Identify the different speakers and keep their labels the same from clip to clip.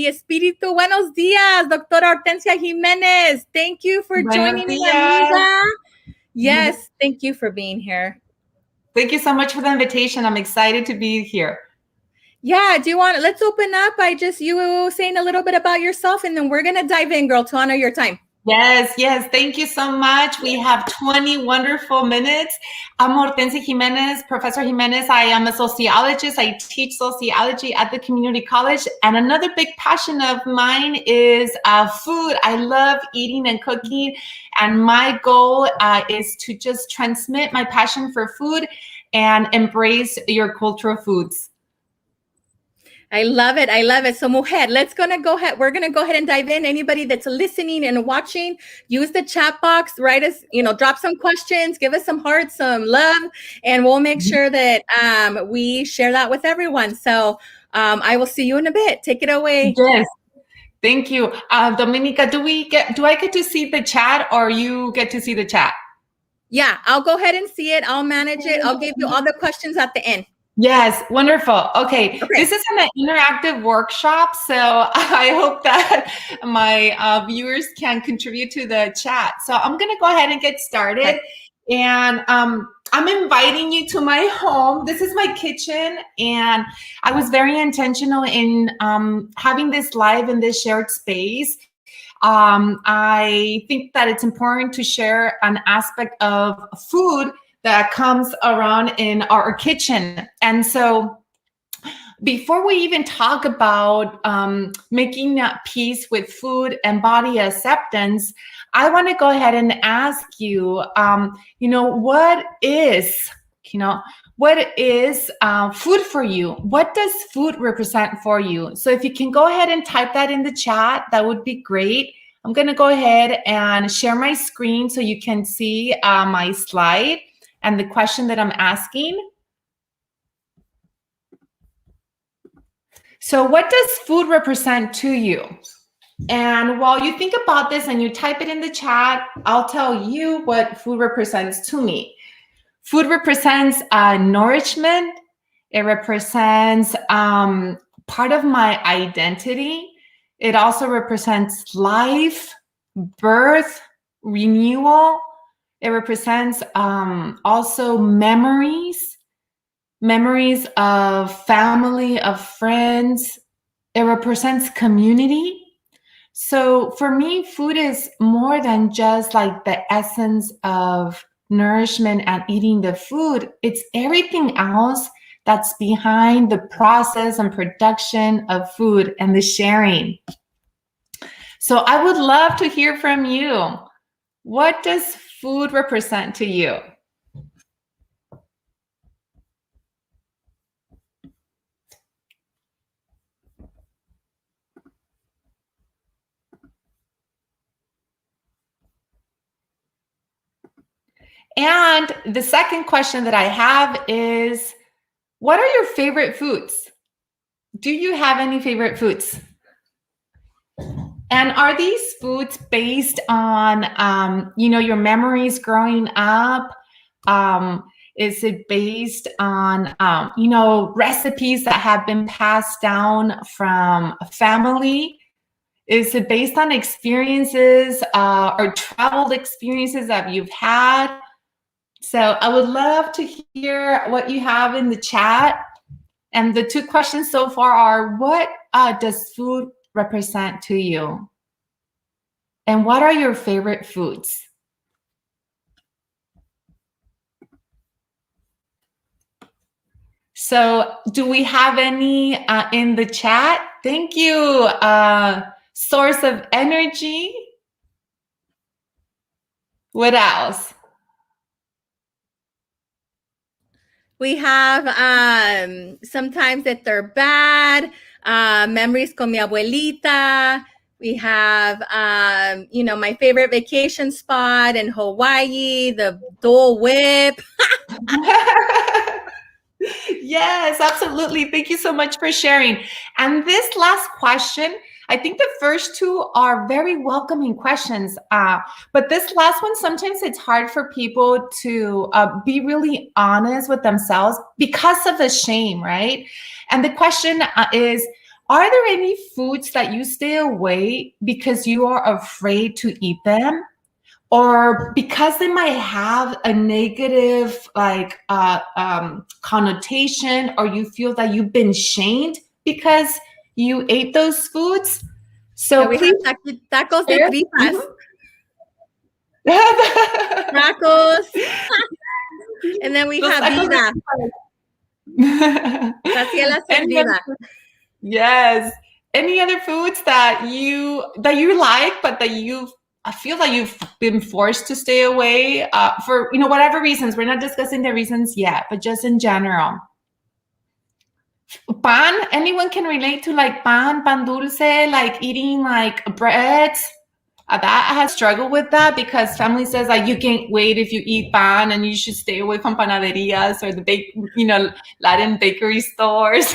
Speaker 1: Espiritu. Buenos días, Doctora Hortencia Jimenez. Thank you for joining me, amiga. Yes, thank you for being here.
Speaker 2: Thank you so much for the invitation. I'm excited to be here.
Speaker 1: Yeah, let's open up by just you saying a little bit about yourself, and then we're going to dive in, girl, to honor your time.
Speaker 2: Yes. Thank you so much. We have 20 wonderful minutes. I'm Hortencia Jimenez, Professor Jimenez. I am a sociologist. I teach sociology at the community college. And another big passion of mine is food. I love eating and cooking. And my goal is to just transmit my passion for food and embrace your cultural foods.
Speaker 1: I love it. So, mujer, we're going to go ahead and dive in. Anybody that's listening and watching, use the chat box, write us, drop some questions, give us some hearts, some love, and we'll make sure that we share that with everyone. So I will see you in a bit. Take it away.
Speaker 2: Yes. Thank you. Dominica, do I get to see the chat, or you get to see the chat?
Speaker 1: Yeah, I'll go ahead and see it. I'll manage it. I'll give you all the questions at the end.
Speaker 2: Yes, wonderful. Okay. This is an interactive workshop, so I hope that my viewers can contribute to the chat. So I'm going to go ahead and get started. And I'm inviting you to my home. This is my kitchen, and I was very intentional in having this live in this shared space. I think that it's important to share an aspect of food that comes around in our kitchen. And so before we even talk about making peace with food and body acceptance, I want to go ahead and ask you, what is food for you? What does food represent for you? So if you can go ahead and type that in the chat, that would be great. I'm going to go ahead and share my screen so you can see my slide and the question that I'm asking. So what does food represent to you? And while you think about this and you type it in the chat, I'll tell you what food represents to me. Food represents nourishment. It represents part of my identity. It also represents life, birth, renewal. It represents also memories of family, of friends. It represents community. So for me, food is more than just like the essence of nourishment and eating the food. It's everything else that's behind the process and production of food and the sharing. So I would love to hear from you. What does food represent to you? And the second question that I have is, what are your favorite foods? Do you have any favorite foods? And are these foods based on, your memories growing up? Is it based on, recipes that have been passed down from family? Is it based on experiences or traveled experiences that you've had? So I would love to hear what you have in the chat. And the two questions so far are, what does food represent to you? And what are your favorite foods? So do we have any in the chat? Thank you. Source of energy. What else?
Speaker 1: We have sometimes that they're bad, memories con mi abuelita. We have, my favorite vacation spot in Hawaii, the Dole Whip.
Speaker 2: Yes, absolutely. Thank you so much for sharing. And this last question, I think the first two are very welcoming questions. But this last one, sometimes it's hard for people to be really honest with themselves because of the shame, right? And the question is, are there any foods that you stay away because you are afraid to eat them? Or because they might have a negative connotation, or you feel that you've been shamed because you ate those foods? So
Speaker 1: we
Speaker 2: please
Speaker 1: have tacos de
Speaker 2: share.
Speaker 1: tripas. Tacos. And then we have vida. Graciela servida.
Speaker 2: Yes. Any other foods that you like, but that I feel that you've been forced to stay away for whatever reasons? We're not discussing the reasons yet, but just in general. Pan, anyone can relate to like pan dulce, like eating like bread. That has struggled with that because family says like you can't wait if you eat pan and you should stay away from panaderias or the Latin bakery stores.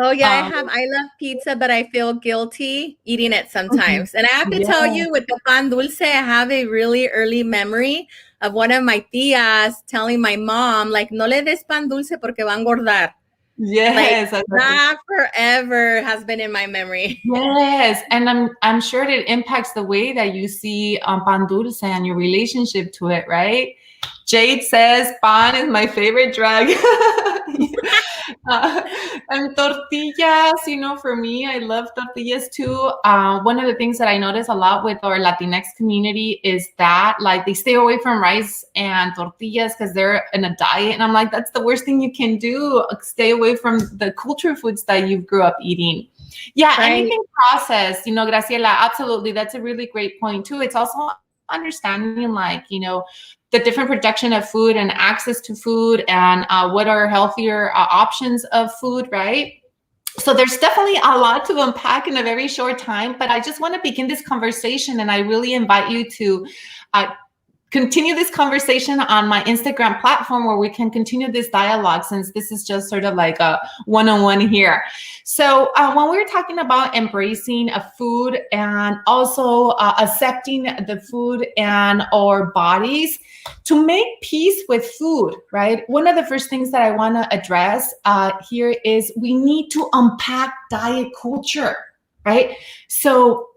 Speaker 1: Oh yeah, I love pizza, but I feel guilty eating it sometimes. And I have to tell you, with the pan dulce, I have a really early memory of one of my tías telling my mom, like, no le des pan dulce porque va a engordar.
Speaker 2: Yes,
Speaker 1: like, that forever has been in my memory.
Speaker 2: Yes, and I'm sure it impacts the way that you see pan dulce and your relationship to it, right? Jade says pan is my favorite drug. And tortillas, for me, I love tortillas too. One of the things that I notice a lot with our Latinx community is that like they stay away from rice and tortillas because they're in a diet. And I'm like, that's the worst thing you can do. Stay away from the culture foods that you grew up eating. Yeah, right. Anything processed, Graciela, absolutely. That's a really great point too. It's also understanding like, the different production of food and access to food and what are healthier options of food, right? So there's definitely a lot to unpack in a very short time, but I just want to begin this conversation, and I really invite you to continue this conversation on my Instagram platform where we can continue this dialogue, since this is just sort of like a one-on-one here. So when we're talking about embracing a food and also accepting the food and our bodies, to make peace with food, right? One of the first things that I want to address here is we need to unpack diet culture, right? So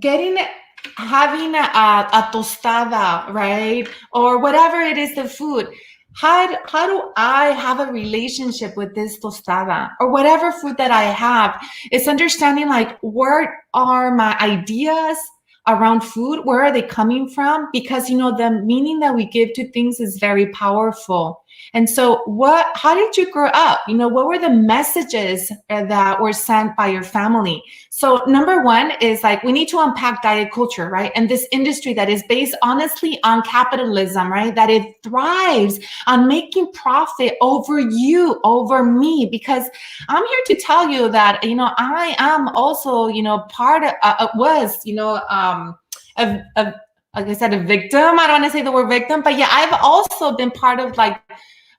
Speaker 2: having a tostada, right? Or whatever it is, the food. How do I have a relationship with this tostada or whatever food that I have? It's understanding like, where are my ideas around food? Where are they coming from? Because, the meaning that we give to things is very powerful. And so how did you grow up? What were the messages that were sent by your family? So number one is like, we need to unpack diet culture, right? And this industry that is based honestly on capitalism, right? That it thrives on making profit over you, over me, because I'm here to tell you that, I am also, part of, like I said, a victim. I don't want to say the word victim, but yeah, I've also been part of like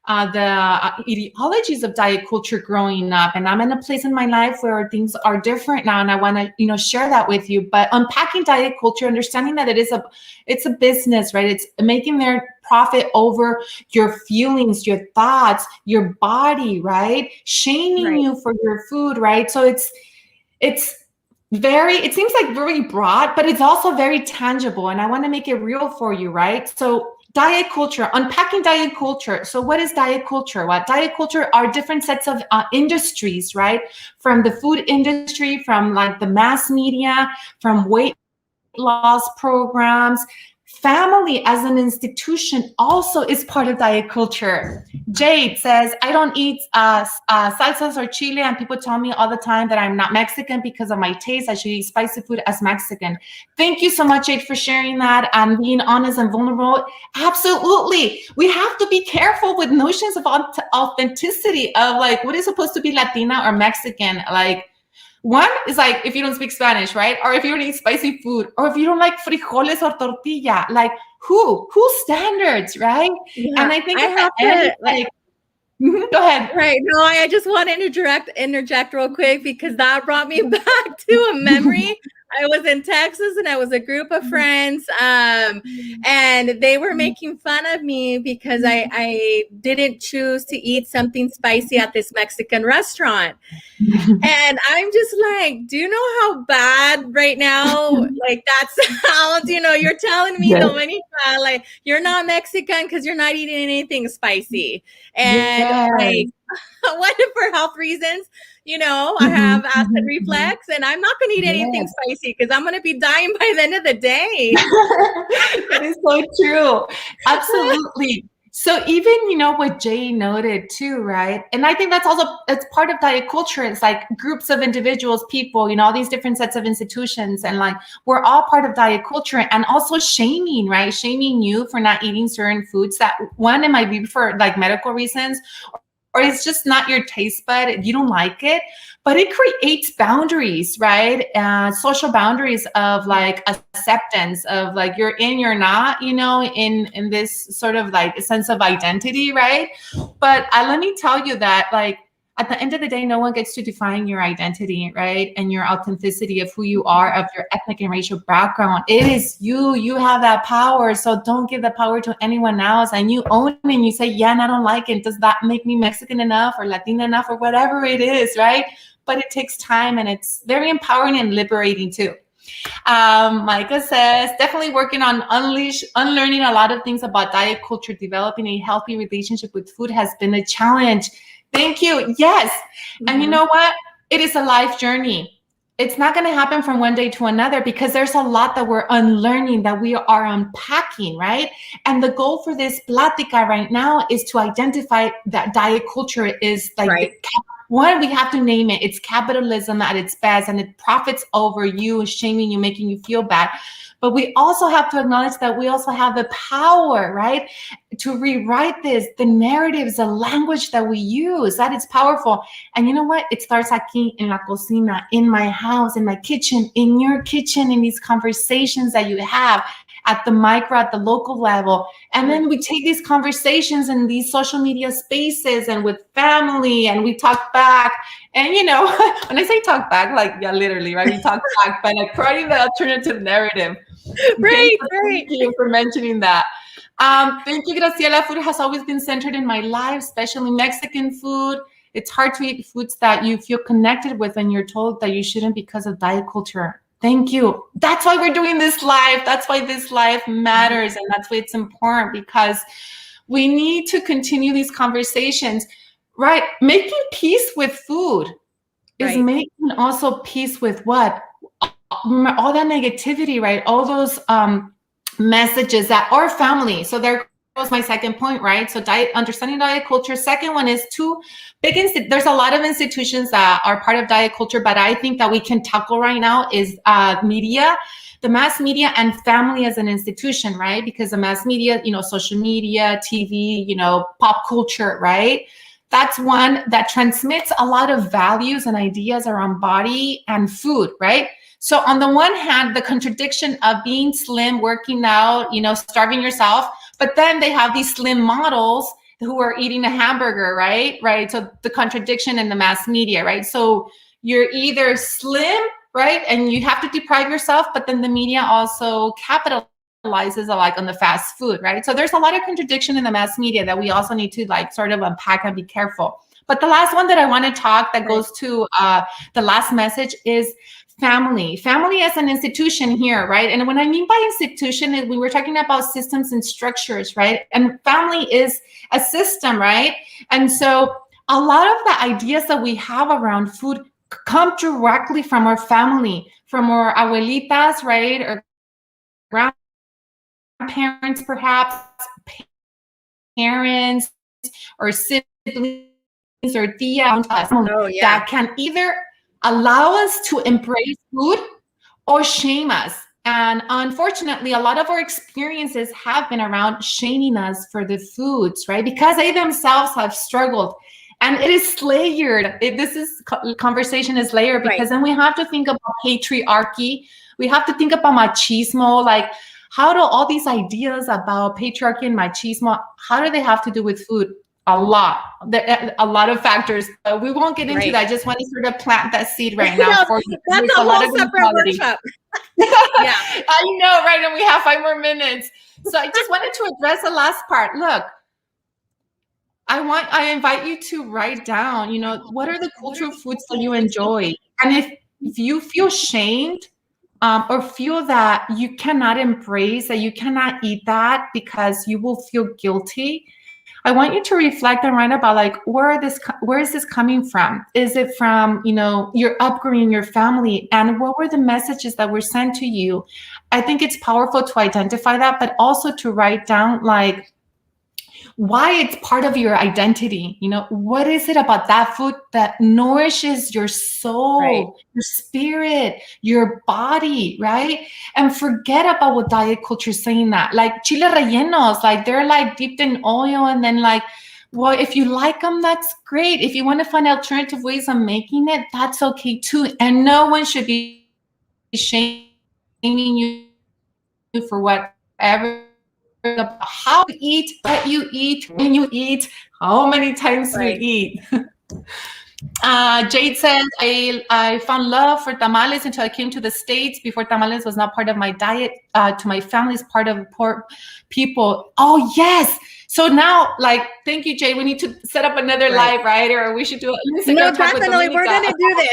Speaker 2: the ideologies of diet culture growing up, and I'm in a place in my life where things are different now, and I want to share that with you. But unpacking diet culture, understanding that it's a business, right? It's making their profit over your feelings, your thoughts, your body, right? Shaming you for your food, right? So it seems like very broad, but it's also very tangible, and I want to make it real for you, right? So diet culture, unpacking diet culture. So what is diet culture? Well, diet culture are different sets of industries, right? From the food industry, from like the mass media, from weight loss programs. Family as an institution also is part of diet culture. Jade says, I don't eat salsas or chile, and people tell me all the time that I'm not Mexican because of my taste. I should eat spicy food as Mexican. Thank you so much, Jade, for sharing that and being honest and vulnerable. Absolutely. We have to be careful with notions of authenticity of like what is supposed to be Latina or Mexican. Like, one is like, if you don't speak Spanish, right? Or if you don't eat spicy food, or if you don't like frijoles or tortilla, like whose standards, right? Yeah, and I think go ahead.
Speaker 1: Right. No, I just want to interject real quick because that brought me back to a memory I was in Texas and I was a group of friends, and they were making fun of me because I didn't choose to eat something spicy at this Mexican restaurant. And I'm just like, do you know how bad right now? Like, that's how, you're telling me,
Speaker 2: Yes.
Speaker 1: Dominica, like, you're not Mexican because you're not eating anything spicy. And
Speaker 2: Yes.
Speaker 1: like, what for health reasons? I have acid reflux and I'm not going to eat anything spicy because I'm going to be dying by the end of the day.
Speaker 2: That is so true. Absolutely. So even, what Jay noted too, right? And I think it's part of diet culture. It's like groups of individuals, people, all these different sets of institutions. And like, we're all part of diet culture, and also shaming, right? Shaming you for not eating certain foods that, one, it might be for like medical reasons, or it's just not your taste bud, you don't like it, but it creates boundaries, right? Social boundaries of like acceptance of like you're in, you're not, in this sort of like a sense of identity, right? But let me tell you that like at the end of the day, no one gets to define your identity, right? And your authenticity of who you are, of your ethnic and racial background. It is you have that power. So don't give the power to anyone else. And you own it and you say, yeah, and I don't like it. Does that make me Mexican enough or Latina enough or whatever it is, right? But it takes time, and it's very empowering and liberating too. Micah says, definitely working on unlearning a lot of things about diet culture. Developing a healthy relationship with food has been a challenge. Thank you. Yes. And you know what? It is a life journey. It's not going to happen from one day to another because there's a lot that we're unlearning, that we are unpacking, right? And the goal for this plática right now is to identify that diet culture is like
Speaker 1: right.
Speaker 2: One, we have to name it. It's capitalism at its best, and it profits over you, shaming you, making you feel bad. But we also have to acknowledge that we also have the power, right, to rewrite the narratives, the language that we use. That is powerful. And you know what? It starts aquí en la cocina, in my house, in my kitchen, in your kitchen, in these conversations that you have at the micro, at the local level. And then we take these conversations in these social media spaces and with family, and we talk back. And, when I say talk back, like, yeah, literally, right? We talk back, but like creating the alternative narrative.
Speaker 1: Right.
Speaker 2: Thank you for mentioning that. Thank you, Graciela. Food has always been centered in my life, especially Mexican food. It's hard to eat foods that you feel connected with, and you're told that you shouldn't because of diet culture. Thank you. That's why we're doing this live. That's why this live matters. And that's why it's important, because we need to continue these conversations, right? Making peace with food is making also peace with what? All that negativity, right? All those messages that our family. So there was my second point, right? So understanding diet culture. Second one is there's a lot of institutions that are part of diet culture, but I think that we can tackle right now is media, the mass media, and family as an institution, right? Because the mass media, social media, TV, pop culture, right? That's one that transmits a lot of values and ideas around body and food, right? So on the one hand, the contradiction of being slim, working out, starving yourself, but then they have these slim models who are eating a hamburger, right? Right. So the contradiction in the mass media, right? So you're either slim, right, and you have to deprive yourself, but then the media also capitalizes like on the fast food, right? So there's a lot of contradiction in the mass media that we also need to like sort of unpack and be careful. But the last one that I want to talk that goes to the last message is family as an institution here, right? And when I mean by institution, we were talking about systems and structures, right? And family is a system, right? And so a lot of the ideas that we have around food come directly from our family, from our abuelitas, right? Or grandparents, perhaps, parents, or siblings, or tias, that can either allow us to embrace food or shame us. And unfortunately, a lot of our experiences have been around shaming us for the foods, right? Because they themselves have struggled. And it is layered. Conversation is layered, because then we have to think about patriarchy. We have to think about machismo. Like, how do all these ideas about patriarchy and machismo, how do they have to do with food? a lot of factors, but we won't get into that. I just want to sort of plant that seed right now.
Speaker 1: No, that's a whole separate workshop.
Speaker 2: Yeah, I know, right? And we have 5 more minutes. So I just wanted to address the last part. Look, I invite you to write down, you know, what are the cultural foods that you enjoy? And if you feel shamed or feel that you cannot embrace, that you cannot eat that because you will feel guilty, I want you to reflect and write about like, where is this coming from? Is it from, you know, your upbringing, your family, and what were the messages that were sent to you? I think it's powerful to identify that, but also to write down like why it's part of your identity. You know, what is it about that food that nourishes your soul, your spirit, your body, right? And forget about what diet culture is saying that. Like chile rellenos, like they're like dipped in oil and then like, well, if you like them, that's great. If you want to find alternative ways of making it, that's okay too. And no one should be shaming you for whatever. How you eat, what you eat, when you eat, how many times we eat. Jade says, I found love for tamales until I came to the States. Before, tamales was not part of my diet. To my family's part of poor people. Oh, yes. So now, like, thank you, Jade. We need to set up another live, right? Or we should do it.
Speaker 1: No, definitely. We're going to do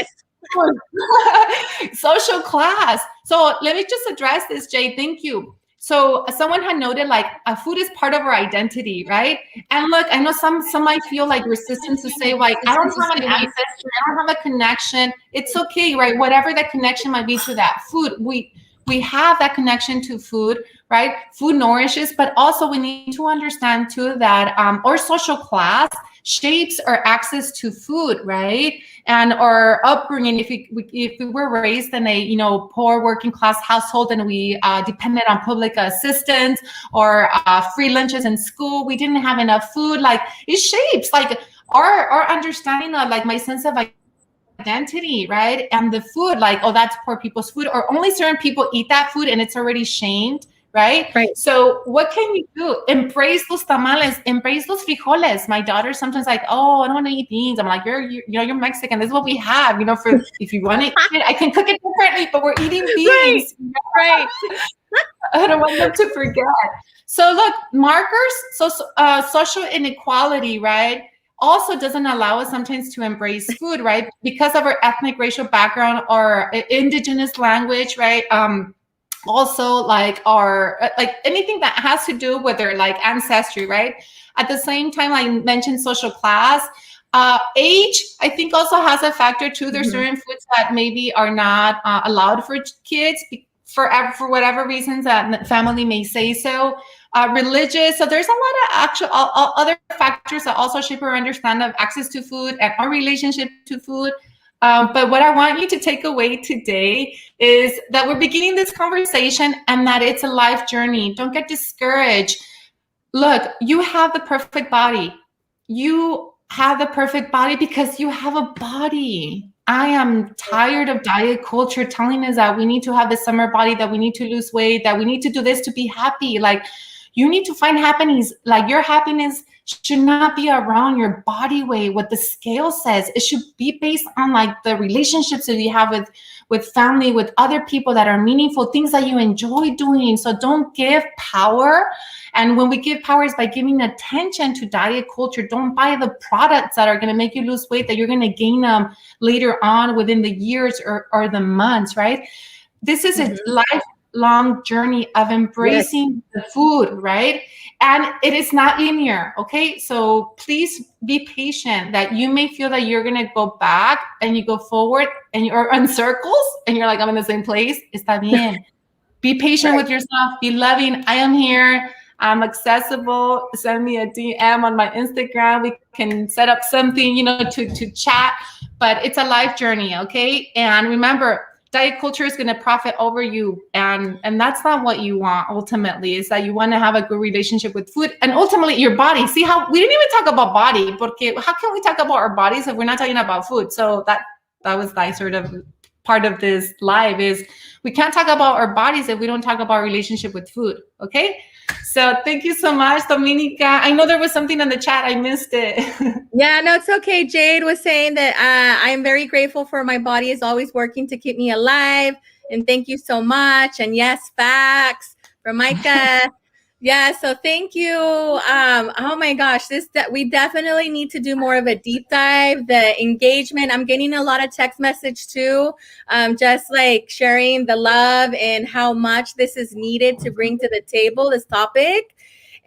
Speaker 2: this. Social class. So let me just address this, Jade. Thank you. So someone had noted like food is part of our identity, right? And look, I know some might feel like resistance to say like, I don't have an ancestry, I don't have a connection. It's okay, right? Whatever that connection might be to that food, we have that connection to food, right? Food nourishes, but also we need to understand too that our social class shapes our access to food, right? And our upbringing, if we were raised in a, you know, poor working class household and we depended on public assistance or free lunches in school, we didn't have enough food, like it shapes like our understanding of like my sense of identity, right? And the food, like, oh, that's poor people's food, or only certain people eat that food and it's already shamed. Right? So what can you do? Embrace those tamales, embrace those frijoles. My daughter sometimes like, oh, I don't want to eat beans. I'm like, you're Mexican. This is what we have, you know, for if you want to eat it, I can cook it differently, but we're eating beans.
Speaker 1: Right.
Speaker 2: I don't want them to forget. So look, markers, so social inequality, right? Also doesn't allow us sometimes to embrace food, right? Because of our ethnic, racial background or indigenous language, right? Also like our like anything that has to do with their like ancestry, right? At the same time, I mentioned social class. Age, I think, also has a factor too. There's certain foods that maybe are not allowed for kids for whatever reasons that family may say so. Religious, so there's a lot of actual other factors that also shape our understanding of access to food and our relationship to food. But what I want you to take away today is that we're beginning this conversation and that it's a life journey. Don't get discouraged. Look, you have the perfect body. You have the perfect body because you have a body. I am tired of diet culture telling us that we need to have the summer body, that we need to lose weight, that we need to do this to be happy. Like, you need to find happiness. Like, your happiness should not be around your body weight, what the scale says. It should be based on like the relationships that you have with family, with other people that are meaningful, things that you enjoy doing. So don't give power. And when we give power is by giving attention to diet culture. Don't buy the products that are going to make you lose weight, that you're going to gain them later on within the years or the months, right? This is a lifelong journey of embracing the food, right? And it is not linear, okay? So please be patient, that you may feel that you're gonna go back and you go forward and you're in circles and you're like, I'm in the same place. Está bien. Be patient with yourself, be loving. I am here, I'm accessible. Send me a DM on my Instagram. We can set up something, you know, to chat, but it's a life journey, okay? And remember, diet culture is going to profit over you. And that's not what you want ultimately, is that you want to have a good relationship with food and ultimately your body. See how we didn't even talk about body, porque how can we talk about our bodies if we're not talking about food? So that was like sort of part of this live is we can't talk about our bodies if we don't talk about our relationship with food. Okay. So thank you so much, Dominica. I know there was something in the chat. I missed it.
Speaker 1: Yeah, no, it's okay. Jade was saying that I'm very grateful for my body is always working to keep me alive. And thank you so much. And yes, facts from Micah. Yeah, so thank you. Oh my gosh, we definitely need to do more of a deep dive. The engagement, I'm getting a lot of text message too, just like sharing the love and how much this is needed to bring to the table, this topic.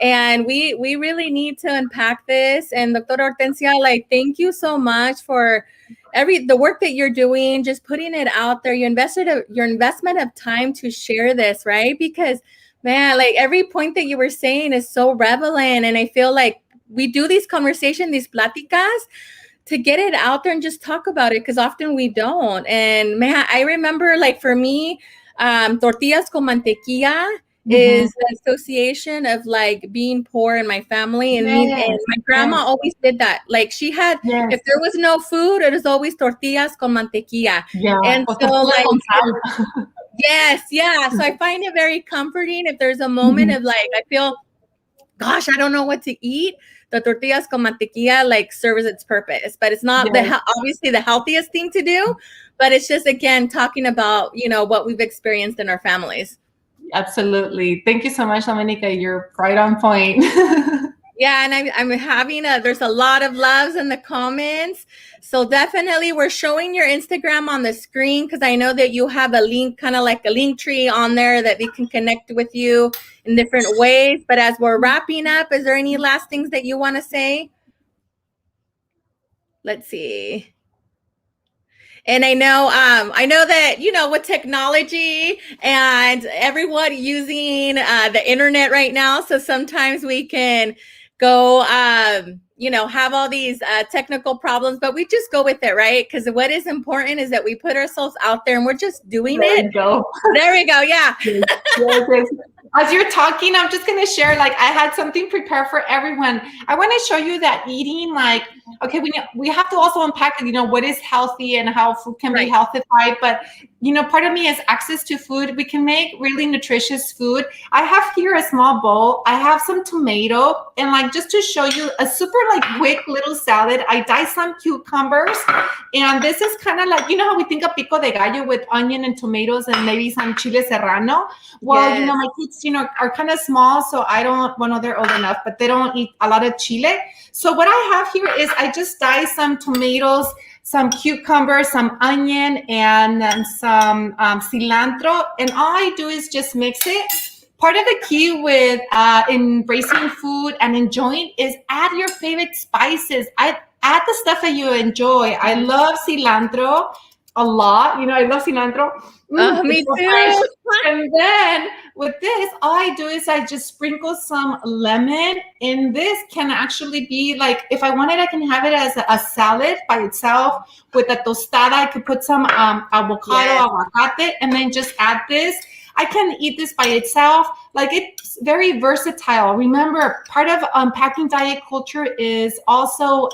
Speaker 1: And we really need to unpack this. And Dr. Hortencia, like, thank you so much for the work that you're doing, just putting it out there. Your investment of time to share this, right? Because man, like every point that you were saying is so relevant. And I feel like we do these conversations, these pláticas, to get it out there and just talk about it, because often we don't. And man, I remember, like, for me, tortillas con mantequilla is the association of like being poor in my family. And me and my grandma always did that. Like she had, if there was no food, it was always tortillas con mantequilla. And so like, yes, yeah. So I find it very comforting if there's a moment of like, I feel, gosh, I don't know what to eat. The tortillas con mantequilla like serves its purpose, but it's not obviously the healthiest thing to do. But it's just, again, talking about, you know, what we've experienced in our families.
Speaker 2: Absolutely. Thank you so much, Dominica. You're right on point.
Speaker 1: Yeah, and I'm having there's a lot of loves in the comments. So definitely we're showing your Instagram on the screen, because I know that you have a link, kind of like a link tree on there that we can connect with you in different ways. But as we're wrapping up, is there any last things that you want to say? Let's see. And I know that, you know, with technology and everyone using the internet right now, so sometimes we can go, you know, have all these technical problems, but we just go with it, right? Because what is important is that we put ourselves out there and we're just doing it. There we go. Yeah.
Speaker 2: Yes. As you're talking, I'm just going to share, like, I had something prepared for everyone. I want to show you that eating, like, okay, we have to also unpack, you know, what is healthy and how food can be healthified. But, you know, part of me is access to food. We can make really nutritious food. I have here a small bowl. I have some tomato, and like, just to show you a super like quick little salad, I diced some cucumbers. And this is kind of like, you know how we think of pico de gallo with onion and tomatoes and maybe some chile serrano? Well, you know, my kids, you know, are kind of small, so I don't, well, no, they're old enough, but they don't eat a lot of chile. So what I have here is I just diced some tomatoes, some cucumbers, some onion, and then some cilantro. And all I do is just mix it. Part of the key with embracing food and enjoying is add your favorite spices. Add the stuff that you enjoy. I love cilantro a lot. You know, I love cilantro.
Speaker 1: Me too.
Speaker 2: And then with this, all I do is I just sprinkle some lemon. And this can actually be like, if I wanted, I can have it as a salad by itself with a tostada. I could put some avocado, aguacate, and then just add this. I can eat this by itself. Like, it's very versatile. Remember, part of unpacking diet culture is also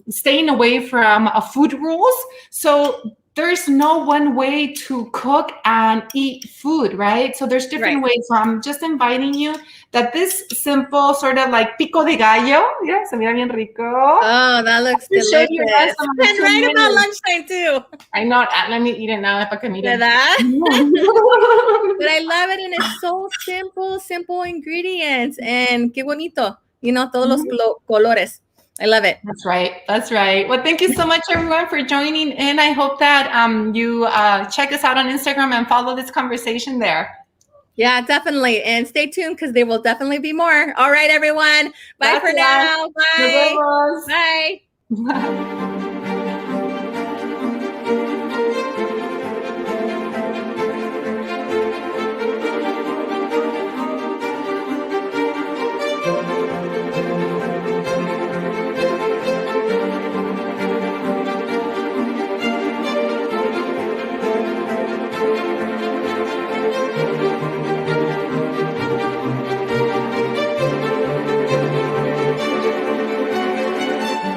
Speaker 2: staying away from food rules. So there's no one way to cook and eat food, right? So there's different ways. So I'm just inviting you that this simple sort of like pico de gallo, yeah, se mira bien rico.
Speaker 1: Oh, that looks delicious. And right about lunchtime too.
Speaker 2: I know. Let me eat it now. Para que mire.
Speaker 1: That? But I love it, and it's so simple ingredients, and qué bonito. You know, todos los colores. I love it.
Speaker 2: That's right. That's right. Well, thank you so much, everyone, for joining in. I hope that you check us out on Instagram and follow this conversation there.
Speaker 1: Yeah, definitely. And stay tuned, because there will definitely be more. All right, everyone. Bye for now. Bye.
Speaker 2: Bye.
Speaker 1: Bye.